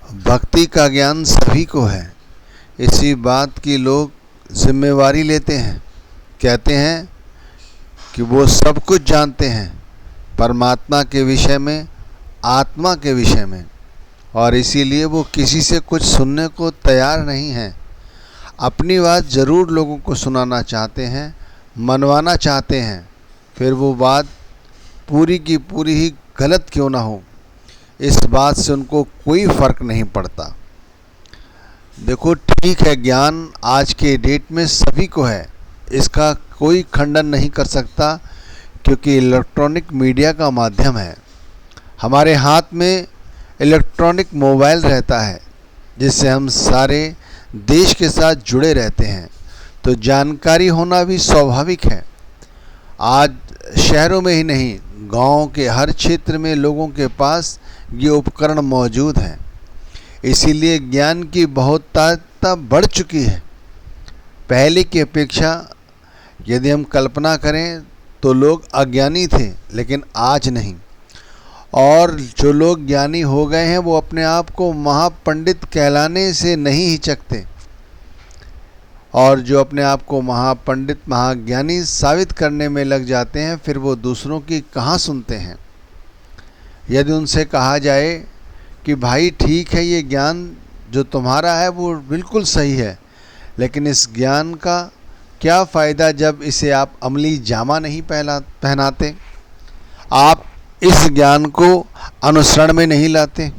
भक्ति का ज्ञान सभी को है। इसी बात की लोग जिम्मेवारी लेते हैं, कहते हैं कि वो सब कुछ जानते हैं परमात्मा के विषय में, आत्मा के विषय में, और इसीलिए वो किसी से कुछ सुनने को तैयार नहीं हैं। अपनी बात ज़रूर लोगों को सुनाना चाहते हैं, मनवाना चाहते हैं, फिर वो बात पूरी की पूरी ही गलत क्यों ना हो, इस बात से उनको कोई फ़र्क नहीं पड़ता। देखो, ठीक है, ज्ञान आज के डेट में सभी को है, इसका कोई खंडन नहीं कर सकता, क्योंकि इलेक्ट्रॉनिक मीडिया का माध्यम है। हमारे हाथ में इलेक्ट्रॉनिक मोबाइल रहता है, जिससे हम सारे देश के साथ जुड़े रहते हैं, तो जानकारी होना भी स्वाभाविक है। आज शहरों में ही नहीं, गांव के हर क्षेत्र में लोगों के पास ये उपकरण मौजूद हैं। इसीलिए ज्ञान की बहुतायता बढ़ चुकी है। पहले की अपेक्षा यदि हम कल्पना करें तो लोग अज्ञानी थे, लेकिन आज नहीं। और जो लोग ज्ञानी हो गए हैं वो अपने आप को महापंडित कहलाने से नहीं हिचकते, और जो अपने आप को महापंडित, महाज्ञानी साबित करने में लग जाते हैं, फिर वो दूसरों की कहाँ सुनते हैं। यदि उनसे कहा जाए कि भाई ठीक है, ये ज्ञान जो तुम्हारा है वो बिल्कुल सही है, लेकिन इस ज्ञान का क्या फ़ायदा जब इसे आप अमली जामा नहीं पहनाते, आप इस ज्ञान को अनुसरण में नहीं लाते,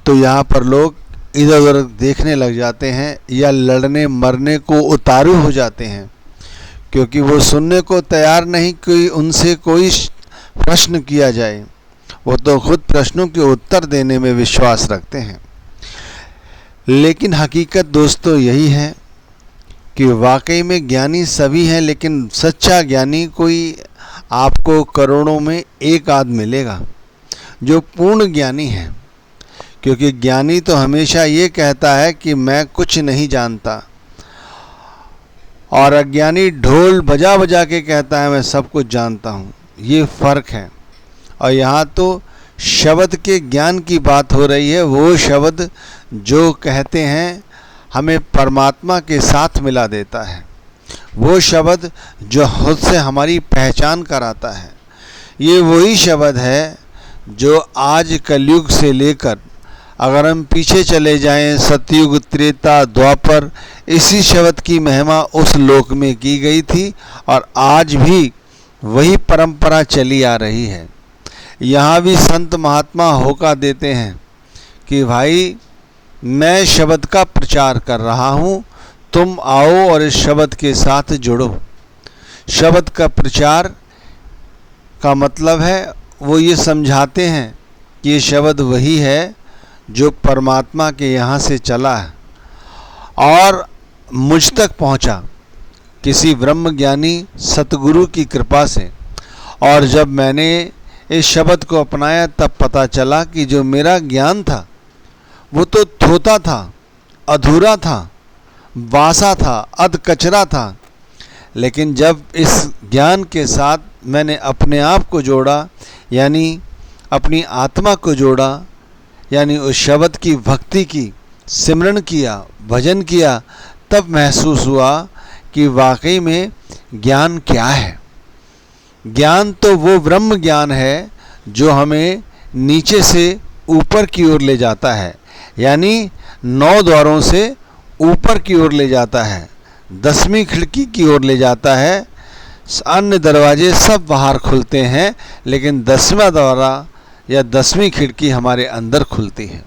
तो यहाँ पर लोग इधर उधर देखने लग जाते हैं या लड़ने मरने को उतारू हो जाते हैं, क्योंकि वो सुनने को तैयार नहीं कि उनसे कोई प्रश्न किया जाए। वो तो खुद प्रश्नों के उत्तर देने में विश्वास रखते हैं। लेकिन हकीकत दोस्तों यही है कि वाकई में ज्ञानी सभी हैं, लेकिन सच्चा ज्ञानी कोई आपको करोड़ों में एक आध मिलेगा जो पूर्ण ज्ञानी है। क्योंकि ज्ञानी तो हमेशा ये कहता है कि मैं कुछ नहीं जानता, और अज्ञानी ढोल बजा बजा के कहता है मैं सब कुछ जानता हूँ। ये फ़र्क है। और यहाँ तो शब्द के ज्ञान की बात हो रही है, वो शब्द जो कहते हैं हमें परमात्मा के साथ मिला देता है, वो शब्द जो खुद से हमारी पहचान कराता है। ये वही शब्द है जो आज कलयुग से लेकर अगर हम पीछे चले जाएं, सतयुग, त्रेता, द्वापर, इसी शब्द की महिमा उस लोक में की गई थी, और आज भी वही परंपरा चली आ रही है। यहाँ भी संत महात्मा होका देते हैं कि भाई मैं शब्द का प्रचार कर रहा हूँ, तुम आओ और इस शब्द के साथ जुड़ो। शब्द का प्रचार का मतलब है वो ये समझाते हैं कि ये शब्द वही है जो परमात्मा के यहाँ से चला है और मुझ तक पहुँचा किसी ब्रह्म ज्ञानी सतगुरु की कृपा से। और जब मैंने इस शब्द को अपनाया तब पता चला कि जो मेरा ज्ञान था वो तो थोथा था, अधूरा था, वासा था, अध कचरा था। लेकिन जब इस ज्ञान के साथ मैंने अपने आप को जोड़ा, यानी अपनी आत्मा को जोड़ा, यानी उस शब्द की भक्ति की, सिमरन किया, भजन किया, तब महसूस हुआ कि वाकई में ज्ञान क्या है। ज्ञान तो वो ब्रह्म ज्ञान है जो हमें नीचे से ऊपर की ओर ले जाता है, यानी 9 द्वारों से ऊपर की ओर ले जाता है, 10वीं खिड़की की ओर ले जाता है। अन्य दरवाजे सब बाहर खुलते हैं, लेकिन 10वां द्वारा या 10वीं खिड़की हमारे अंदर खुलती है।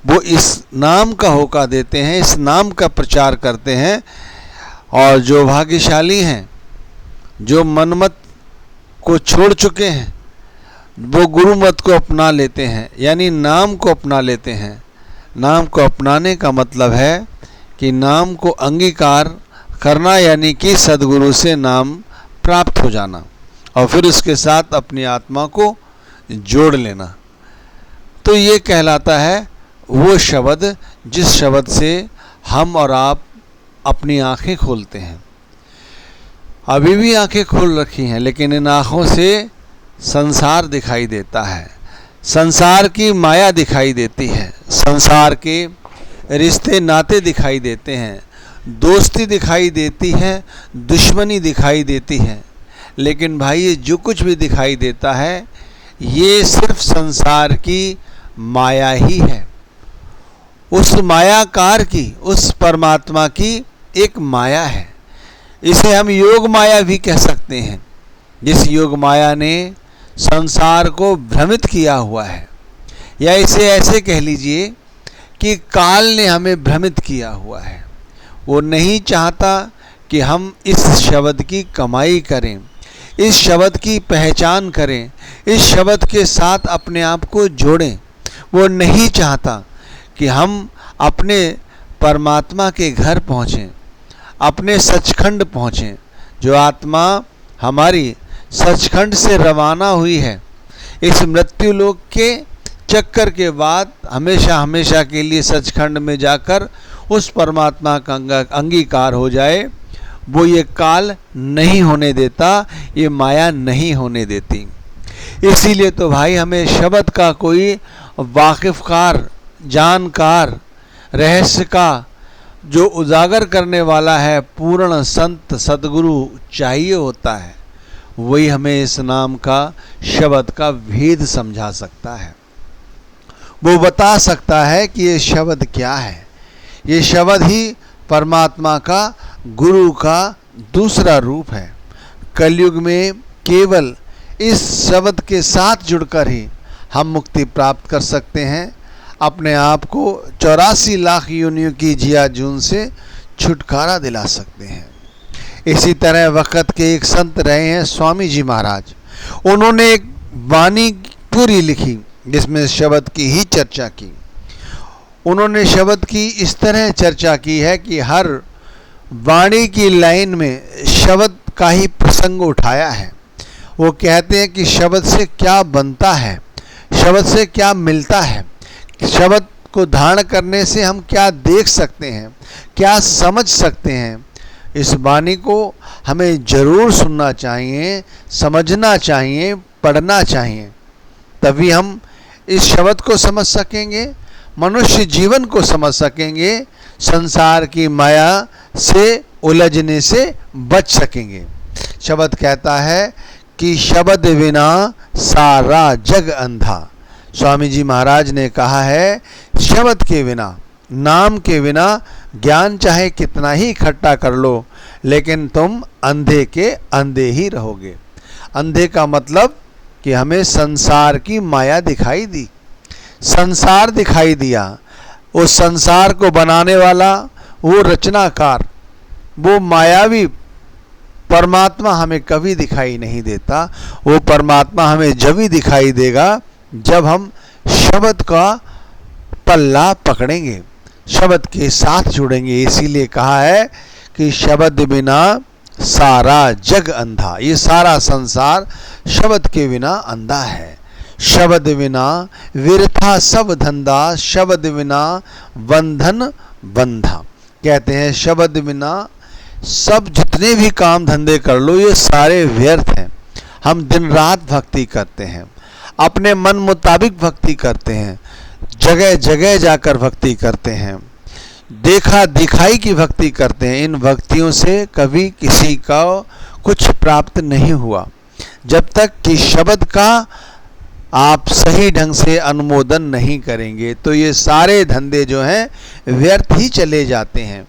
वो इस नाम का होका देते हैं, इस नाम का प्रचार करते हैं। और जो भाग्यशाली हैं, जो मनमत को छोड़ चुके हैं, वो गुरुमत को अपना लेते हैं, यानी नाम को अपना लेते हैं। नाम को अपनाने का मतलब है कि नाम को अंगीकार करना, यानी कि सद्गुरु से नाम प्राप्त हो जाना और फिर उसके साथ अपनी आत्मा को जोड़ लेना। तो ये कहलाता है वो शब्द जिस शब्द से हम और आप अपनी आंखें खोलते हैं। अभी भी आंखें खोल रखी हैं, लेकिन इन आँखों से संसार दिखाई देता है, संसार की माया दिखाई देती है, संसार के रिश्ते नाते दिखाई देते हैं, दोस्ती दिखाई देती है, दुश्मनी दिखाई देती है। लेकिन भाई ये जो कुछ भी दिखाई देता है ये सिर्फ संसार की माया ही है। उस मायाकार की, उस परमात्मा की एक माया है। इसे हम योग माया भी कह सकते हैं, जिस योग माया ने संसार को भ्रमित किया हुआ है। या इसे ऐसे कह लीजिए कि काल ने हमें भ्रमित किया हुआ है। वो नहीं चाहता कि हम इस शब्द की कमाई करें, इस शब्द की पहचान करें, इस शब्द के साथ अपने आप को जोड़ें। वो नहीं चाहता कि हम अपने परमात्मा के घर पहुँचें, अपने सचखंड पहुँचें। जो आत्मा हमारी सचखंड से रवाना हुई है, इस मृत्यु लोक के चक्कर के बाद हमेशा हमेशा के लिए सचखंड में जाकर उस परमात्मा का अंगीकार हो जाए, वो ये काल नहीं होने देता, ये माया नहीं होने देती। इसीलिए तो भाई हमें शब्द का कोई वाकिफकार, जानकार, रहस्य का जो उजागर करने वाला है, पूर्ण संत सदगुरु चाहिए होता है। वही हमें इस नाम का, शब्द का भेद समझा सकता है। वो बता सकता है कि ये शब्द क्या है। ये शब्द ही परमात्मा का, गुरु का दूसरा रूप है। कलयुग में केवल इस शब्द के साथ जुड़कर ही हम मुक्ति प्राप्त कर सकते हैं, अपने आप को 84 लाख योनियों की जिया जून से छुटकारा दिला सकते हैं। इसी तरह वक़्त के एक संत रहे हैं स्वामी जी महाराज। उन्होंने एक वाणी पूरी लिखी जिसमें शब्द की ही चर्चा की। उन्होंने शब्द की इस तरह चर्चा की है कि हर वाणी की लाइन में शब्द का ही प्रसंग उठाया है। वो कहते हैं कि शब्द से क्या बनता है, शब्द से क्या मिलता है, शब्द को धारण करने से हम क्या देख सकते हैं, क्या समझ सकते हैं। इस वाणी को हमें ज़रूर सुनना चाहिए, समझना चाहिए, पढ़ना चाहिए। तभी हम इस शब्द को समझ सकेंगे, मनुष्य जीवन को समझ सकेंगे, संसार की माया से उलझने से बच सकेंगे। शब्द कहता है कि शब्द बिना सारा जग अंधा। स्वामी जी महाराज ने कहा है शब्द के बिना, नाम के बिना ज्ञान चाहे कितना ही इकट्ठा कर लो, लेकिन तुम अंधे के अंधे ही रहोगे। अंधे का मतलब कि हमें संसार की माया दिखाई दी, संसार दिखाई दिया। उस संसार को बनाने वाला, वो रचनाकार, वो मायावी परमात्मा हमें कभी दिखाई नहीं देता। वो परमात्मा हमें जब ही दिखाई देगा जब हम शब्द का पल्ला पकड़ेंगे, शब्द के साथ जुड़ेंगे। इसीलिए कहा है कि शब्द बिना सारा जग अंधा। ये सारा संसार शब्द के बिना अंधा है। शब्द बिना व्यर्था सब धंधा, शब्द बिना बंधन बंधा। कहते हैं शब्द बिना सब जितने भी काम धंधे कर लो ये सारे व्यर्थ हैं। हम दिन रात भक्ति करते हैं, अपने मन मुताबिक भक्ति करते हैं, जगह जगह जाकर भक्ति करते हैं, देखा दिखाई की भक्ति करते हैं। इन भक्तियों से कभी किसी का कुछ प्राप्त नहीं हुआ। जब तक कि शब्द का आप सही ढंग से अनुमोदन नहीं करेंगे तो ये सारे धंधे जो हैं व्यर्थ ही चले जाते हैं।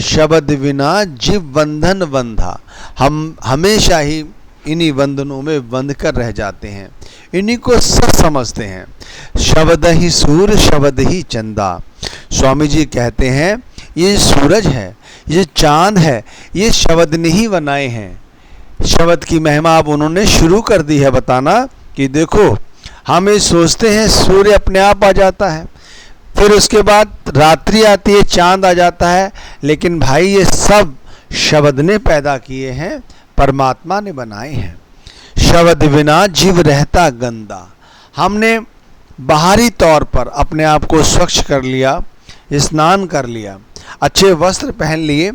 शब्द बिना जीव बंधन बंधा। हम हमेशा ही इन्हीं बंधनों में बंध कर रह जाते हैं, इन्हीं को सच समझते हैं। शब्द ही सूर्य, शब्द ही चंदा। स्वामी जी कहते हैं ये सूरज है, ये चांद है, ये शब्द ने ही बनाए हैं। शब्द की महिमा अब उन्होंने शुरू कर दी है बताना कि देखो हम ये सोचते हैं सूर्य अपने आप आ जाता है, फिर उसके बाद रात्रि आती है, चांद आ जाता है, लेकिन भाई ये सब शब्द ने पैदा किए हैं, परमात्मा ने बनाए हैं। शब्द बिना जीव रहता गंदा। हमने बाहरी तौर पर अपने आप को स्वच्छ कर लिया, स्नान कर लिया, अच्छे वस्त्र पहन लिए,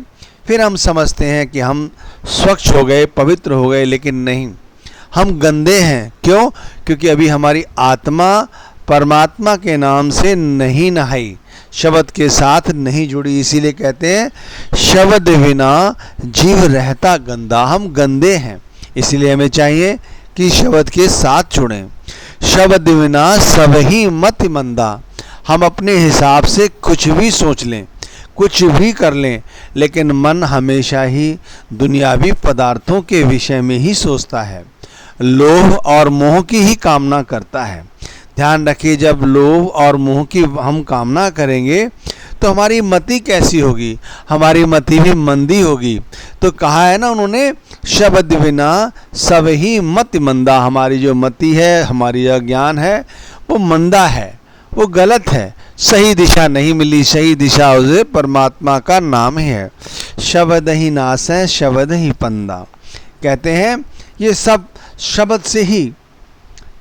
फिर हम समझते हैं कि हम स्वच्छ हो गए, पवित्र हो गए, लेकिन नहीं। हम गंदे हैं। क्यों? क्योंकि अभी हमारी आत्मा परमात्मा के नाम से नहीं नहाई, शब्द के साथ नहीं जुड़ी। इसीलिए कहते हैं शब्द बिना जीव रहता गंदा। हम गंदे हैं, इसीलिए हमें चाहिए कि शब्द के साथ जुड़ें। शब्द बिना सब ही मत मंदा। हम अपने हिसाब से कुछ भी सोच लें, कुछ भी कर लें, लेकिन मन हमेशा ही दुनियावी पदार्थों के विषय में ही सोचता है, लोभ और मोह की ही कामना करता है। ध्यान रखिए, जब लोभ और मोह की हम कामना करेंगे तो हमारी मति कैसी होगी? हमारी मति भी मंदी होगी। तो कहा है ना उन्होंने, शब्द बिना सब ही मत मंदा। हमारी जो मति है, हमारी जो ज्ञान है, वो मंदा है, वो गलत है, सही दिशा नहीं मिली। सही दिशा उसे परमात्मा का नाम ही है। शब्द ही नाश है, शब्द ही पंदा। कहते हैं ये सब शब्द से ही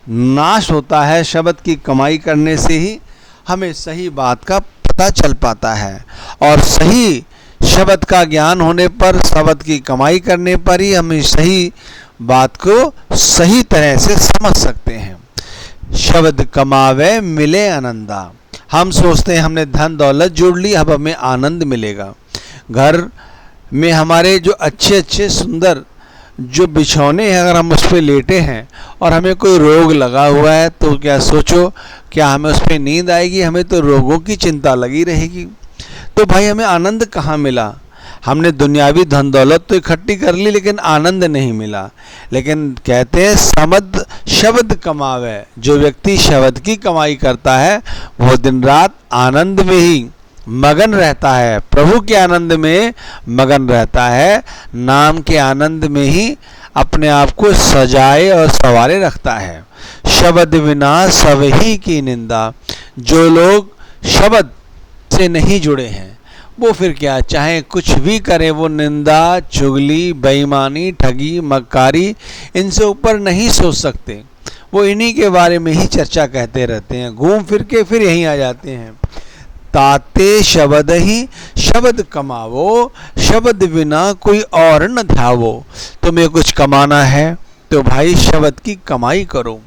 नाश होता है। शब्द की कमाई करने से ही हमें सही बात का पता चल पाता है, और सही शब्द का ज्ञान होने पर, शब्द की कमाई करने पर ही हम सही बात को सही तरह से समझ सकते हैं। शब्द कमावे मिले आनंदा। हम सोचते हैं हमने धन दौलत जोड़ ली, अब हमें आनंद मिलेगा। घर में हमारे जो अच्छे अच्छे सुंदर जो बिछौने हैं, अगर हम उस पर लेटे हैं और हमें कोई रोग लगा हुआ है, तो क्या सोचो, क्या हमें उस पर नींद आएगी? हमें तो रोगों की चिंता लगी रहेगी। तो भाई हमें आनंद कहाँ मिला? हमने दुनियावी धन दौलत तो इकट्ठी कर ली, लेकिन आनंद नहीं मिला। लेकिन कहते हैं समद शब्द कमावे। जो व्यक्ति शब्द की कमाई करता है वो दिन रात आनंद में ही मगन रहता है, प्रभु के आनंद में मगन रहता है, नाम के आनंद में ही अपने आप को सजाए और संवारे रखता है। शब्द बिना सब ही की निंदा। जो लोग शब्द से नहीं जुड़े हैं वो फिर क्या, चाहे कुछ भी करें, वो निंदा, चुगली, बेईमानी, ठगी, मक्कारी, इनसे ऊपर नहीं सोच सकते। वो इन्हीं के बारे में ही चर्चा कहते रहते हैं, घूम फिर के फिर यहीं आ जाते हैं। ताते शब्द ही शब्द कमावो, शब्द बिना कोई और न ध्यावो। तुम्हें कुछ कमाना है तो भाई शब्द की कमाई करो।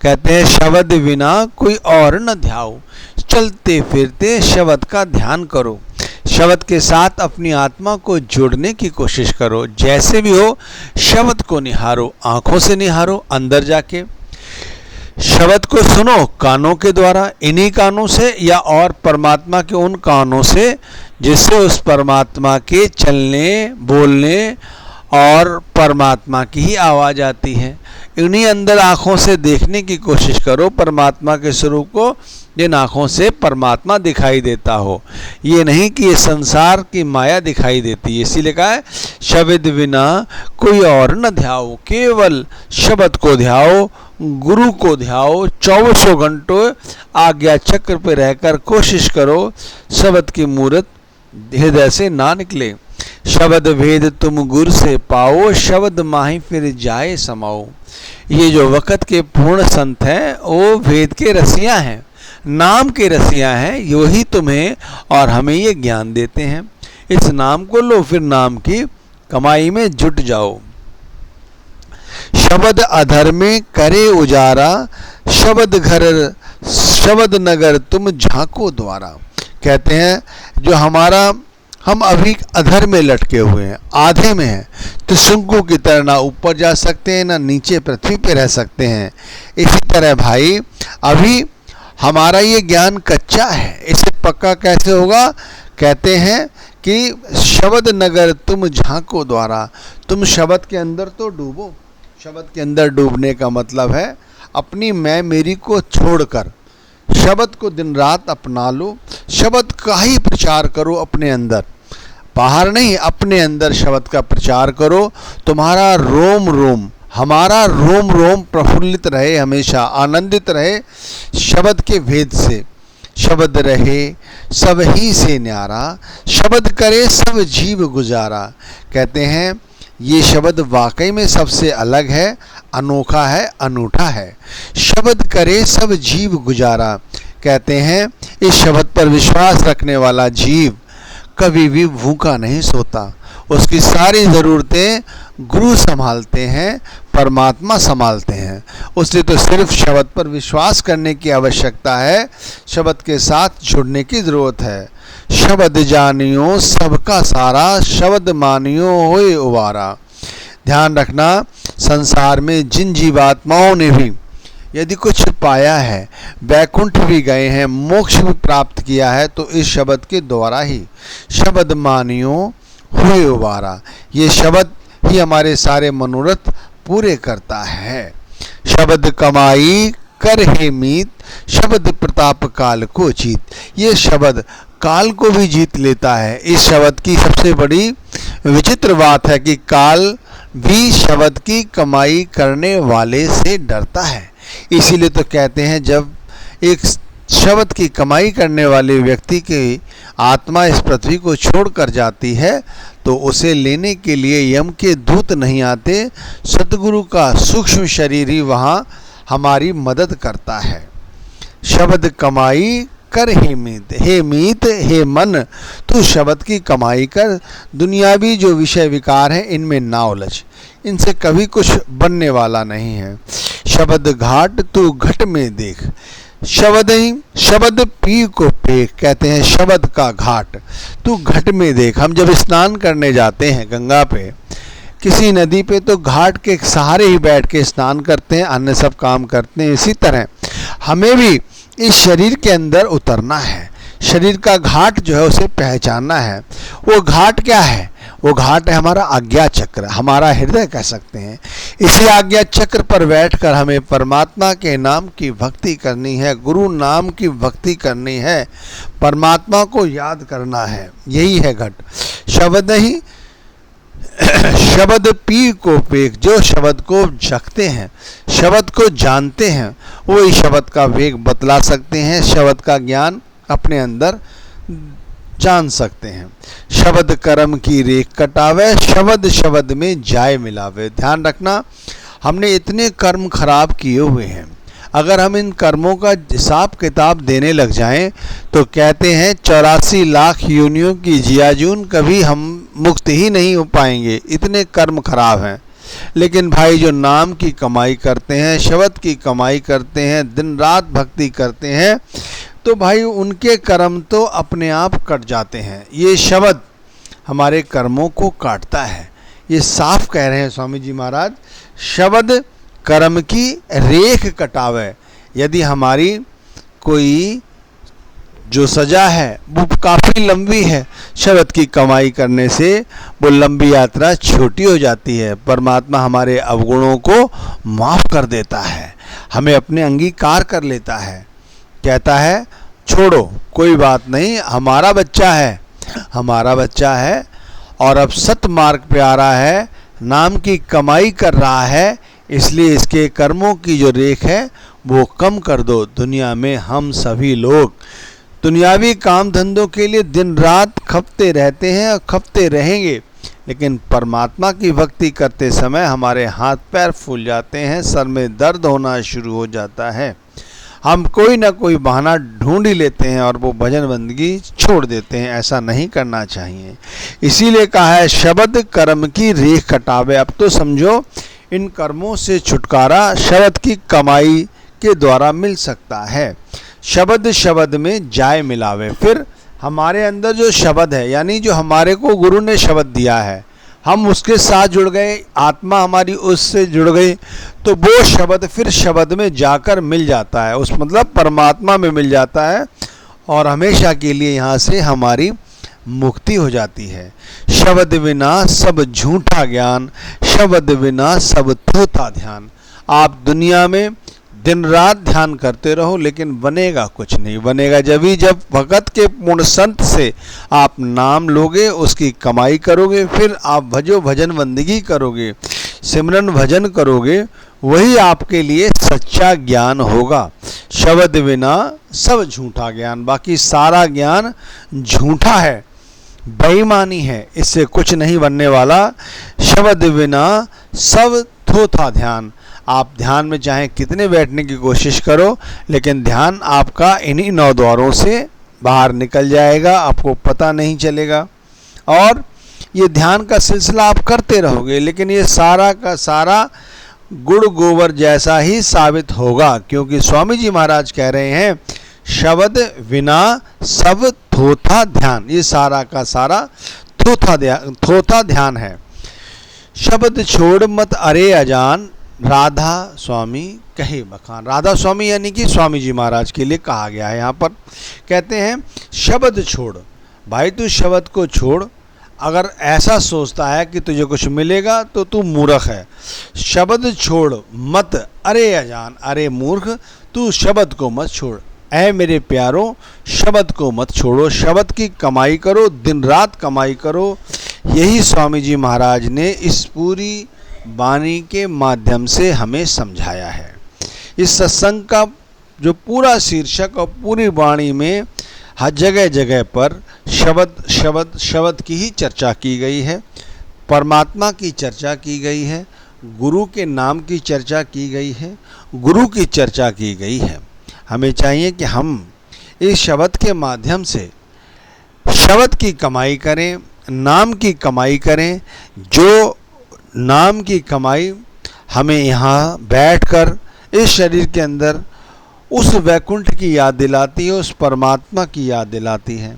कहते हैं शब्द बिना कोई और न ध्याओ। चलते फिरते शब्द का ध्यान करो, शब्द के साथ अपनी आत्मा को जोड़ने की कोशिश करो। जैसे भी हो शब्द को निहारो, आंखों से निहारो, अंदर जाके शब्द को सुनो कानों के द्वारा, इन्हीं कानों से या और परमात्मा के उन कानों से जिससे उस परमात्मा के चलने, बोलने और परमात्मा की ही आवाज़ आती है। इन्हीं अंदर आँखों से देखने की कोशिश करो परमात्मा के स्वरूप को, जिन आँखों से परमात्मा दिखाई देता हो। ये नहीं कि ये संसार की माया दिखाई देती है। इसीलिए कहा है शब्द बिना कोई और न ध्याओ, केवल शब्द को ध्याओ, गुरु को ध्याओ। 24 घंटों आज्ञा चक्र पे रहकर कोशिश करो शब्द की मूर्त हृदय से ना निकले। शब्द भेद तुम गुर से पाओ, शब्द माही फिर जाए समाओ। ये जो वक़्त के पूर्ण संत हैं वो वेद के रसिया हैं, नाम के रसिया हैं। यही तुम्हें और हमें ये ज्ञान देते हैं। इस नाम को लो, फिर नाम की कमाई में जुट जाओ। शब्द अधर में करे उजारा, शब्द नगर तुम झांको द्वारा। कहते हैं जो हमारा हम अभी अधर में लटके हुए हैं, आधे में हैं, तो शंकु की तरह ना ऊपर जा सकते हैं ना नीचे पृथ्वी पे रह सकते हैं। इसी तरह भाई अभी हमारा ये ज्ञान कच्चा है, इसे पक्का कैसे होगा? कहते हैं कि शब्द नगर तुम झांको द्वारा। तुम शब्द के अंदर तो डूबो। शब्द के अंदर डूबने का मतलब है अपनी मैं मेरी को छोड़कर शब्द को दिन रात अपना लो। शब्द का ही प्रचार करो अपने अंदर, बाहर नहीं, अपने अंदर शब्द का प्रचार करो। तुम्हारा रोम रोम, हमारा रोम रोम प्रफुल्लित रहे, हमेशा आनंदित रहे शब्द के भेद से। शब्द रहे सब ही से न्यारा, शब्द करे सब जीव गुजारा। कहते हैं ये शब्द वाकई में सबसे अलग है, अनोखा है, अनूठा है। शब्द करे सब जीव गुजारा। कहते हैं इस शब्द पर विश्वास रखने वाला जीव कभी भी भूखा नहीं सोता। उसकी सारी ज़रूरतें गुरु संभालते हैं, परमात्मा संभालते हैं। उससे तो सिर्फ शब्द पर विश्वास करने की आवश्यकता है, शब्द के साथ जुड़ने की ज़रूरत है। शब्द जानियो सबका सारा, शब्द मानियो होए उबारा। ध्यान रखना, संसार में जिन जीवात्माओं ने भी यदि कुछ पाया है, वैकुंठ भी गए हैं, मोक्ष भी प्राप्त किया है, तो इस शब्द के द्वारा ही। शब्द मानियो हुए उबारा, ये शब्द ही हमारे सारे मनोरथ पूरे करता है। शब्द कमाई कर हे मीत, शब्द प्रताप काल को जीत। ये शब्द काल को भी जीत लेता है। इस शब्द की सबसे बड़ी विचित्र बात है कि काल भी शब्द की कमाई करने वाले से डरता है। इसीलिए तो कहते हैं, जब एक शब्द की कमाई करने वाले व्यक्ति की आत्मा इस पृथ्वी को छोड़कर जाती है, तो उसे लेने के लिए यम के दूत नहीं आते, सतगुरु का सूक्ष्म शरीर ही वहाँ हमारी मदद करता है। शब्द कमाई कर हे मीत, हे मीत हे मन, तू शब्द की कमाई कर। दुनियावी जो विषय विकार हैं इनमें ना उलझ, इनसे कभी कुछ बनने वाला नहीं है। शब्द घाट तू घट में देख, शब्द ही शब्द पी को पेख। कहते हैं शब्द का घाट तू घट में देख। हम जब स्नान करने जाते हैं गंगा पे, किसी नदी पे, तो घाट के सहारे ही बैठ के स्नान करते हैं, अन्य सब काम करते हैं। इसी तरह हमें भी इस शरीर के अंदर उतरना है, शरीर का घाट जो है उसे पहचानना है। वो घाट क्या है? वो घाट है हमारा आज्ञा चक्र, हमारा हृदय कह सकते हैं। इसी आज्ञा चक्र पर बैठकर हमें परमात्मा के नाम की भक्ति करनी है, गुरु नाम की भक्ति करनी है, परमात्मा को याद करना है। यही है घट। शब्द ही शब्द पी को पेख, जो शब्द को जखते हैं, शब्द को जानते हैं, वो इस शब्द का वेग बतला सकते हैं, शब्द का ज्ञान अपने अंदर जान सकते हैं। शब्द कर्म की रेख कटावे, शब्द शब्द में जाय मिलावे। ध्यान रखना, हमने इतने कर्म खराब किए हुए हैं, अगर हम इन कर्मों का हिसाब किताब देने लग जाएं, तो कहते हैं 84 लाख योनियों की जियाजून कभी हम मुक्त ही नहीं हो पाएंगे, इतने कर्म खराब हैं। लेकिन भाई जो नाम की कमाई करते हैं, शब्द की कमाई करते हैं, दिन रात भक्ति करते हैं, तो भाई उनके कर्म तो अपने आप कट जाते हैं। ये शब्द हमारे कर्मों को काटता है, ये साफ कह रहे हैं स्वामी जी महाराज। शब्द कर्म की रेख कटावे। यदि हमारी कोई जो सजा है वो काफ़ी लंबी है, शब्द की कमाई करने से वो लंबी यात्रा छोटी हो जाती है। परमात्मा हमारे अवगुणों को माफ़ कर देता है, हमें अपने अंगीकार कर लेता है, कहता है छोड़ो कोई बात नहीं, हमारा बच्चा है, हमारा बच्चा है और अब सत मार्ग पे आ रहा है, नाम की कमाई कर रहा है, इसलिए इसके कर्मों की जो रेख है वो कम कर दो। दुनिया में हम सभी लोग दुनियावी काम धंधों के लिए दिन रात खपते रहते हैं और खपते रहेंगे, लेकिन परमात्मा की भक्ति करते समय हमारे हाथ पैर फूल जाते हैं, सर में दर्द होना शुरू हो जाता है। हम कोई ना कोई बहाना ढूंढ ही लेते हैं और वो भजन बंदगी छोड़ देते हैं। ऐसा नहीं करना चाहिए। इसीलिए कहा है शब्द कर्म की रेख कटावे। अब तो समझो इन कर्मों से छुटकारा शब्द की कमाई के द्वारा मिल सकता है। शब्द शब्द में जाय मिलावे। फिर हमारे अंदर जो शब्द है, यानी जो हमारे को गुरु ने शब्द दिया है, हम उसके साथ जुड़ गए, आत्मा हमारी उससे जुड़ गई, तो वो शब्द फिर शब्द में जाकर मिल जाता है, उस मतलब परमात्मा में मिल जाता है और हमेशा के लिए यहाँ से हमारी मुक्ति हो जाती है। शब्द बिना सब झूठा ज्ञान, शब्द बिना सब थोथा ध्यान। आप दुनिया में दिन रात ध्यान करते रहो, लेकिन बनेगा कुछ नहीं। बनेगा जब भगत के पूर्ण संत से आप नाम लोगे, उसकी कमाई करोगे, फिर आप भजन बंदगी करोगे, सिमरन भजन करोगे, वही आपके लिए सच्चा ज्ञान होगा। शब्द बिना सब झूठा ज्ञान, बाकी सारा ज्ञान झूठा है, बेईमानी है, इससे कुछ नहीं बनने वाला। शब्द बिना सब थोथा ध्यान। आप ध्यान में चाहे कितने बैठने की कोशिश करो, लेकिन ध्यान आपका इन्हीं 9 द्वारों से बाहर निकल जाएगा, आपको पता नहीं चलेगा। और ये ध्यान का सिलसिला आप करते रहोगे, लेकिन ये सारा का सारा गुड़ गोबर जैसा ही साबित होगा, क्योंकि स्वामी जी महाराज कह रहे हैं शब्द बिना सब थोथा ध्यान। ये सारा का सारा थोथा ध्यान है। शब्द छोड़ मत अरे अजान, राधा स्वामी कहे बखान। राधा स्वामी यानी कि स्वामी जी महाराज के लिए कहा गया है। यहाँ पर कहते हैं शब्द छोड़, भाई तू शब्द को छोड़। अगर ऐसा सोचता है कि तुझे कुछ मिलेगा तो तू मूर्ख है। शब्द छोड़ मत अरे अजान, अरे मूर्ख तू शब्द को मत छोड़। ऐ मेरे प्यारों शब्द को मत छोड़ो, शब्द की कमाई करो, दिन रात कमाई करो। यही स्वामी जी महाराज ने इस पूरी वाणी के माध्यम से हमें समझाया है। इस सत्संग का जो पूरा शीर्षक और पूरी वाणी में हर जगह जगह पर शब्द शब्द शब्द की ही चर्चा की गई है। परमात्मा की चर्चा की गई है, गुरु के नाम की चर्चा की गई है, गुरु की चर्चा की गई है। हमें चाहिए कि हम इस शब्द के माध्यम से शब्द की कमाई करें, नाम की कमाई करें। जो नाम की कमाई हमें यहाँ बैठकर इस शरीर के अंदर उस वैकुंठ की याद दिलाती है, उस परमात्मा की याद दिलाती है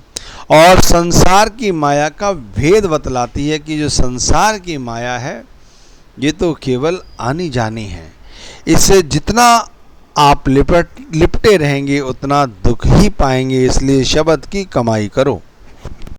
और संसार की माया का भेद बतलाती है कि जो संसार की माया है ये तो केवल आनी जानी है। इससे जितना आप लिपटे रहेंगे उतना दुख ही पाएंगे। इसलिए शब्द की कमाई करो।